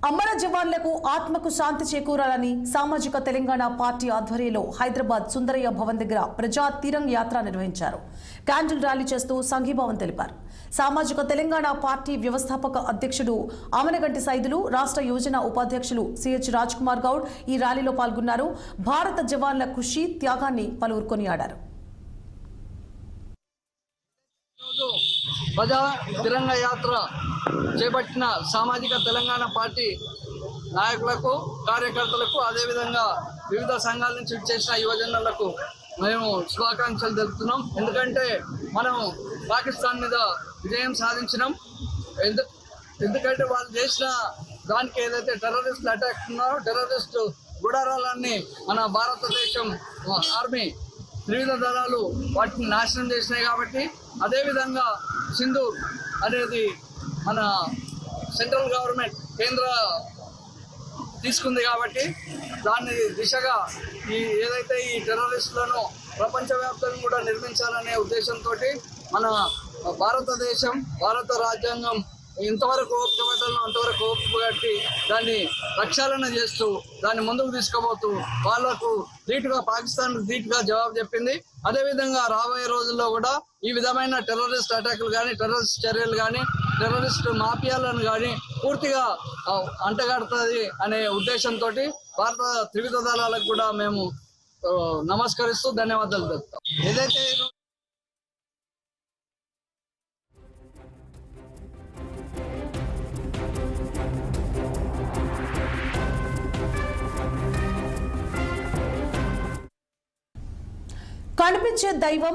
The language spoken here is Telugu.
అమర జవాన్లకు ఆత్మకు శాంతి చేకూరాలని సామాజిక తెలంగాణ పార్టీ ఆధ్వర్యంలో హైదరాబాద్ సుందరయ్య భవన్ దగ్గర ప్రజా తిరంగ్ యాత్ర నిర్వహించారు. క్యాండిల్ ర్యాలీ చేస్తూ సంఘీభావం తెలిపారు. సామాజిక తెలంగాణ పార్టీ వ్యవస్థాపక అధ్యక్షుడు ఆమనగంటి సైదులు, రాష్ట్ర యోజన ఉపాధ్యక్షులు సిహెచ్ రాజ్ కుమార్ గౌడ్ ఈ ర్యాలీలో పాల్గొన్నారు. భారత జవాన్ల కృషి త్యాగాన్ని పలువురు కొనియాడారు. ప్రజా తిరంగ యాత్ర చేపట్టిన సామాజిక తెలంగాణ పార్టీ నాయకులకు, కార్యకర్తలకు, అదేవిధంగా వివిధ సంఘాల నుంచి చేసిన యువజనులకు మేము శుభాకాంక్షలు తెలుపుతున్నాం. ఎందుకంటే మనం పాకిస్తాన్ మీద విజయం సాధించినాం. ఎందుకంటే వాళ్ళు చేసిన దానికి ఏదైతే టెర్రరిస్టులు అటాక్ ఉన్నారో, టెర్రరిస్టు గుడారాలన్నీ మన భారతదేశం ఆర్మీ త్రివిధ దళాలు వాటిని నాశనం చేసినాయి. కాబట్టి అదేవిధంగా సింధూర్ అనేది మన సెంట్రల్ గవర్నమెంట్ కేంద్ర తీసుకుంది. కాబట్టి దాన్ని దిశగా ఏదైతే ఈ టెర్రరిస్టులను ప్రపంచవ్యాప్తంగా కూడా నిర్మించాలనే ఉద్దేశంతో మన భారతదేశం, భారత రాజ్యాంగం ఇంతవరకు ఓపికబడ్డాలో అంతవరకు ఓపిక కట్టి దాన్ని ప్రక్షాళన చేస్తూ దాన్ని ముందుకు తీసుకుపోతూ వాళ్లకు ధీటుగా, పాకిస్తాన్ ధీటుగా జవాబు చెప్పింది. అదేవిధంగా రాబోయే రోజుల్లో కూడా ఈ విధమైన టెర్రరిస్ట్ అటాకులు కానీ, టెర్రరిస్ట్ చర్యలు కానీ, టెర్రరిస్ట్ మాఫియాలను కానీ పూర్తిగా అంటగడుతుంది అనే ఉద్దేశంతో భారత త్రివిధ దళాలకు కూడా మేము నమస్కరిస్తూ ధన్యవాదాలు చెప్తాం. ఏదైతే కనిపించే దైవం